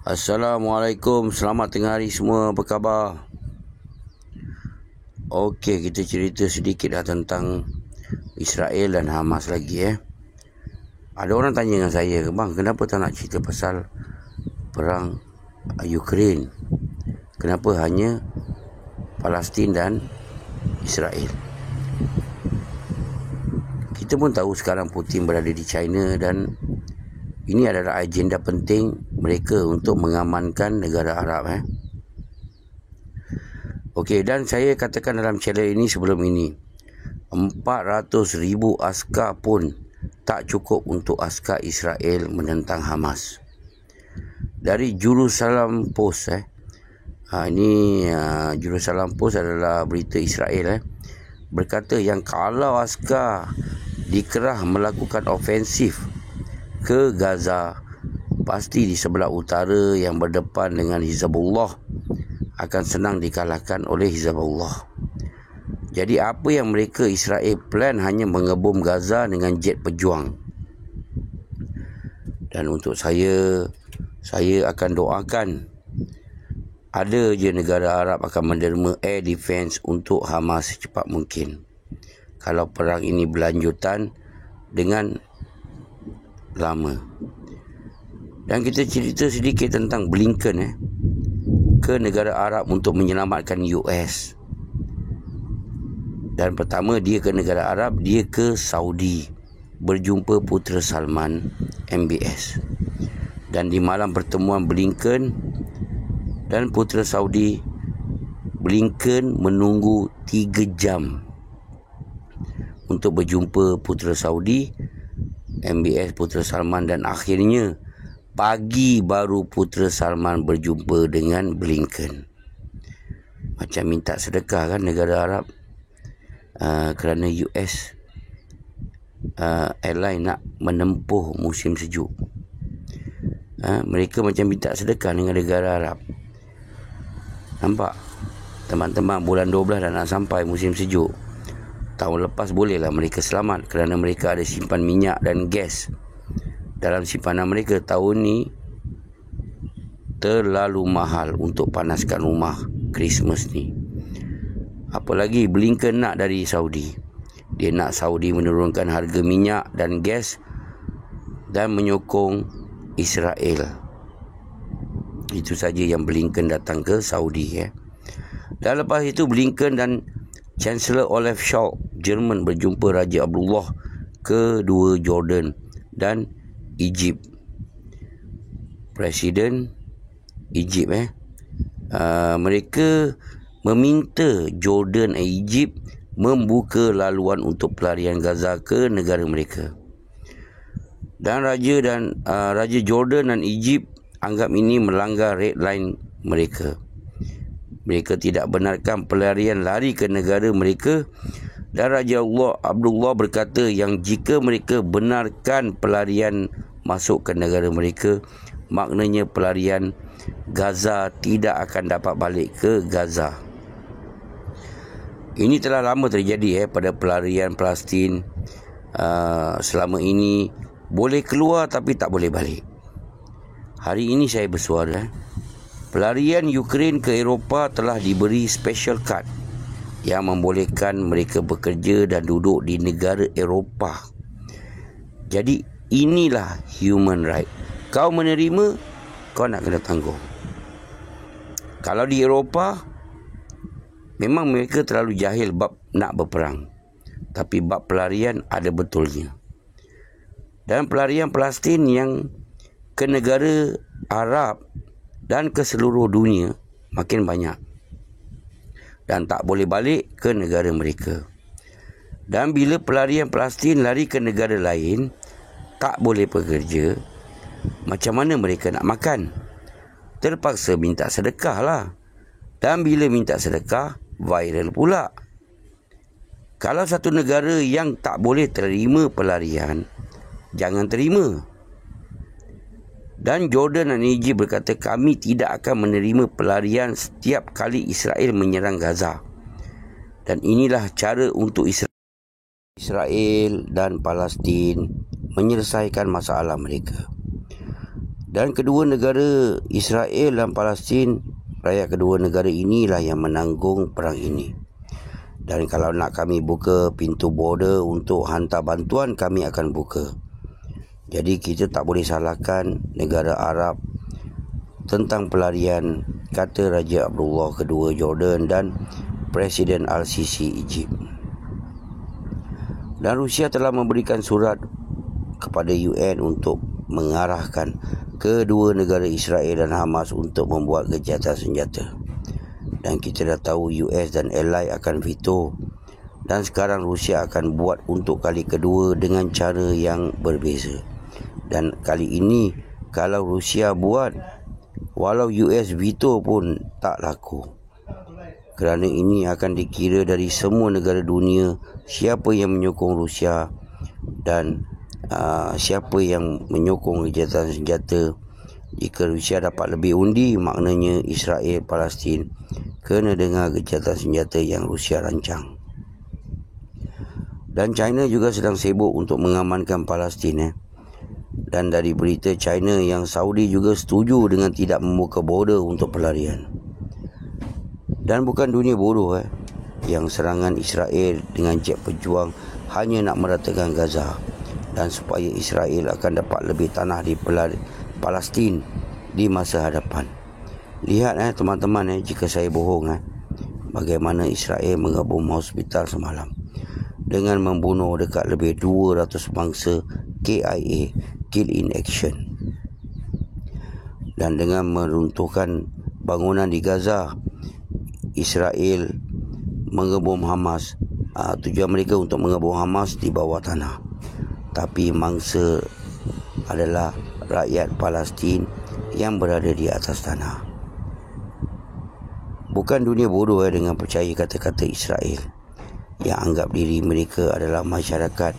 Assalamualaikum, selamat tengah hari semua, apa khabar? Okey, kita cerita sedikit tentang Israel dan Hamas lagi. Ada orang tanya dengan saya, bang, kenapa tak nak cerita pasal perang Ukraine? Kenapa hanya Palestin dan Israel? Kita pun tahu sekarang Putin berada di China dan ini adalah agenda penting mereka untuk mengamankan negara Arab. Okey, dan saya katakan dalam channel ini sebelum ini, 400,000 askar pun tak cukup untuk askar Israel menentang Hamas. Dari Jerusalem Post, Jerusalem Post adalah berita Israel, berkata yang kalau askar dikerah melakukan ofensif ke Gaza, pasti di sebelah utara yang berdepan dengan Hizbullah akan senang dikalahkan oleh Hizbullah. Jadi apa yang mereka Israel plan hanya mengebom Gaza dengan jet pejuang. Dan untuk saya akan doakan ada je negara Arab akan menerima air defense untuk Hamas secepat mungkin. Kalau perang ini berlanjutan dengan lama. Dan kita cerita sedikit tentang Blinken ke negara Arab untuk menyelamatkan US. Dan pertama dia ke negara Arab, dia ke Saudi berjumpa Putera Salman MBS. Dan di malam pertemuan Blinken dan Putera Saudi, Blinken menunggu 3 jam untuk berjumpa Putera Saudi MBS Putera Salman, dan akhirnya pagi baru Putera Salman berjumpa dengan Blinken. Macam minta sedekah kan negara Arab, kerana US airline nak menempuh musim sejuk. Mereka macam minta sedekah dengan negara Arab. Nampak? Teman-teman, bulan 12 dah nak sampai musim sejuk. Tahun lepas bolehlah mereka selamat kerana mereka ada simpan minyak dan gas dalam simpanan mereka. Tahun ni terlalu mahal untuk panaskan rumah Christmas ni. Apalagi Blinken nak dari Saudi. Dia nak Saudi menurunkan harga minyak dan gas dan menyokong Israel. Itu saja yang Blinken datang ke Saudi. Dan lepas itu Blinken dan Chancellor Olaf Scholz Jerman berjumpa Raja Abdullah kedua Jordan dan Egypt. Presiden Egypt mereka meminta Jordan dan Egypt membuka laluan untuk pelarian Gaza ke negara mereka. Dan Raja Jordan dan Egypt anggap ini melanggar red line mereka. Mereka tidak benarkan pelarian lari ke negara mereka. Dan Raja Abdullah berkata yang jika mereka benarkan pelarian masuk ke negara mereka, maknanya pelarian Gaza tidak akan dapat balik ke Gaza. Ini telah lama terjadi pada pelarian Palestin. Selama ini boleh keluar tapi tak boleh balik. Hari ini saya bersuara, pelarian Ukraine ke Eropah telah diberi special card yang membolehkan mereka bekerja dan duduk di negara Eropah. Jadi inilah human right. Kau menerima, kau nak kena tanggung. Kalau di Eropah, memang mereka terlalu jahil bab nak berperang. Tapi bab pelarian ada betulnya. Dan pelarian Palestin yang ke negara Arab dan ke seluruh dunia makin banyak. Dan tak boleh balik ke negara mereka. Dan bila pelarian Palestin lari ke negara lain, tak boleh bekerja, macam mana mereka nak makan? Terpaksa minta sedekah lah. Dan bila minta sedekah, viral pula. Kalau satu negara yang tak boleh terima pelarian, jangan terima. Dan Jordan dan Egypt berkata kami tidak akan menerima pelarian setiap kali Israel menyerang Gaza. Dan inilah cara untuk Israel dan Palestin menyelesaikan masalah mereka. Dan kedua negara Israel dan Palestin, rakyat kedua negara inilah yang menanggung perang ini. Dan kalau nak kami buka pintu border untuk hantar bantuan, kami akan buka. Jadi kita tak boleh salahkan negara Arab tentang pelarian, kata Raja Abdullah II Jordan dan Presiden Al-Sisi Egypt. Dan Rusia telah memberikan surat kepada UN untuk mengarahkan kedua negara Israel dan Hamas untuk membuat gencatan senjata. Dan kita dah tahu US dan ally akan veto. Dan sekarang Rusia akan buat untuk kali kedua dengan cara yang berbeza. Dan kali ini kalau Rusia buat, walau US veto pun tak laku. Kerana ini akan dikira dari semua negara dunia siapa yang menyokong Rusia dan siapa yang menyokong gencatan senjata. Jika Rusia dapat lebih undi, maknanya Israel Palestin kena dengar gencatan senjata yang Rusia rancang. Dan China juga sedang sibuk untuk mengamankan Palestin. Dan dari berita China yang Saudi juga setuju dengan tidak membuka border untuk pelarian. Dan bukan dunia bodoh yang serangan Israel dengan jet pejuang hanya nak meratakan Gaza dan supaya Israel akan dapat lebih tanah di Palestin di masa hadapan. Lihat teman-teman jika saya bohong bagaimana Israel mengebom hospital semalam dengan membunuh dekat lebih 200 bangsa KIA, Kill in Action, dan dengan meruntuhkan bangunan di Gaza. Israel mengebom Hamas. Tujuan mereka untuk mengebom Hamas di bawah tanah, tapi mangsa adalah rakyat Palestin yang berada di atas tanah. Bukan dunia bodoh dengan percaya kata-kata Israel yang anggap diri mereka adalah masyarakat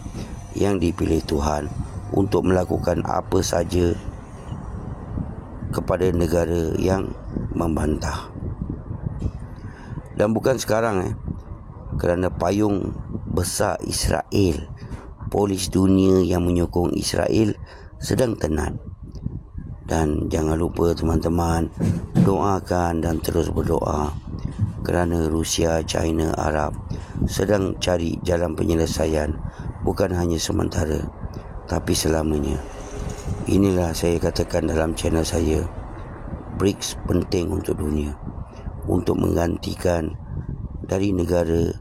yang dipilih Tuhan untuk melakukan apa saja kepada negara yang membantah. Dan bukan sekarang kerana payung besar Israel, polis dunia yang menyokong Israel sedang tenat. Dan jangan lupa teman-teman, doakan dan terus berdoa kerana Rusia, China, Arab sedang cari jalan penyelesaian, bukan hanya sementara tapi selamanya. Inilah saya katakan dalam channel saya, BRICS penting untuk dunia, untuk menggantikan dari negara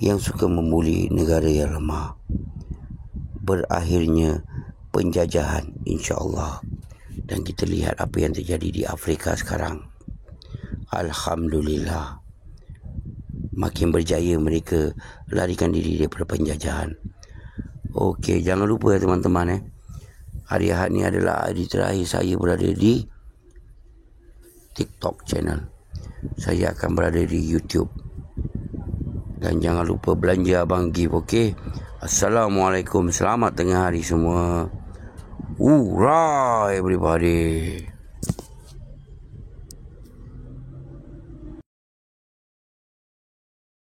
yang suka membuli negara yang lemah. Berakhirnya penjajahan, insya-Allah. Dan kita lihat apa yang terjadi di Afrika sekarang. Alhamdulillah, makin berjaya mereka larikan diri daripada penjajahan. Okey, jangan lupa teman-teman hari Ahad ni adalah hari terakhir saya berada di TikTok channel. Saya akan berada di YouTube. Dan jangan lupa belanja Abang Give, okey? Assalamualaikum, selamat tengah hari semua. Hurrah everybody.